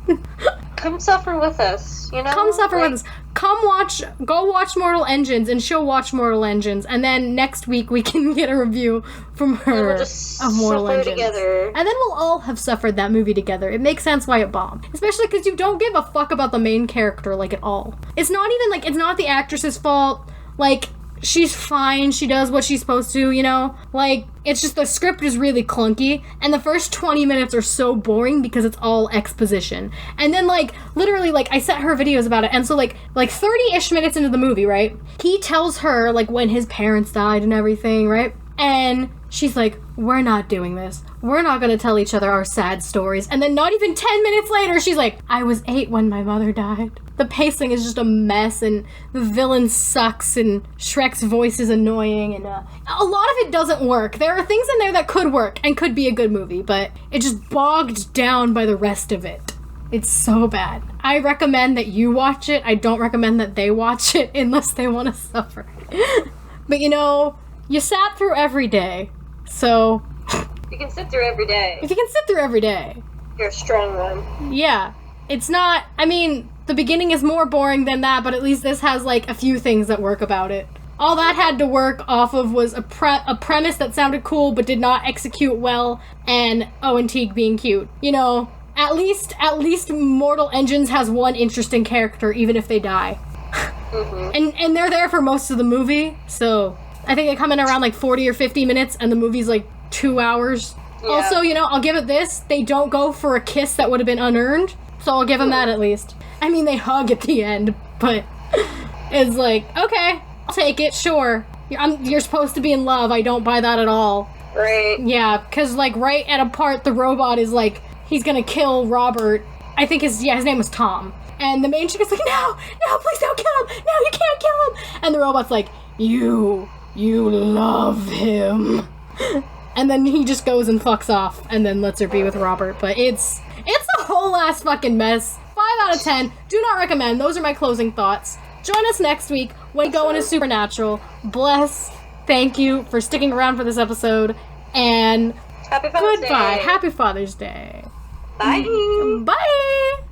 come suffer with us, you know? Come suffer with us. Go watch Mortal Engines, and she'll watch Mortal Engines, and then next week we can get a review from her we'll just of Mortal suffer Engines. together. And then we'll all have suffered that movie together. It makes sense why it bombed. Especially because you don't give a fuck about the main character, like, at all. It's not even, like, it's not the actress's fault. Like, she's fine, she does what she's supposed to, you know? Like, it's just the script is really clunky, and the first 20 minutes are so boring because it's all exposition. And then, like, literally, like, I sent her videos about it, and so, like 30-ish minutes into the movie, right? He tells her, like, when his parents died and everything, right? And she's like, we're not doing this. We're not gonna tell each other our sad stories. And then not even 10 minutes later, she's like, I was 8 when my mother died. The pacing is just a mess, and the villain sucks, and Shrek's voice is annoying, and a lot of it doesn't work. There are things in there that could work and could be a good movie, but it just bogged down by the rest of it. It's so bad. I recommend that you watch it. I don't recommend that they watch it unless they want to suffer. But you know, you sat through every day, so... You can sit through every day. If you can sit through every day. You're a strong one. Yeah. It's not... I mean, the beginning is more boring than that, but at least this has, like, a few things that work about it. All that had to work off of was a premise that sounded cool but did not execute well, and Owen Teague being cute. You know, at least Mortal Engines has one interesting character, even if they die. Mm-hmm. And they're there for most of the movie, so... I think they come in around, like, 40 or 50 minutes, and the movie's, like, 2 hours. Yeah. Also, you know, I'll give it this. They don't go for a kiss that would have been unearned, so I'll give them that at least. I mean, they hug at the end, but it's like, okay, I'll take it, sure. You're supposed to be in love. I don't buy that at all. Right. Yeah, because, like, right at a part, the robot is like, he's gonna kill Robert. I think his name was Tom. And the main chick is like, no, please don't kill him. No, you can't kill him. And the robot's like, you love him. And then he just goes and fucks off and then lets her be with Robert. But it's a whole ass fucking mess. 5 out of 10. Do not recommend. Those are my closing thoughts. Join us next week when we go into Supernatural. Bless. Thank you for sticking around for this episode. And Happy Father's goodbye. Day. Happy Father's Day. Bye. Bye.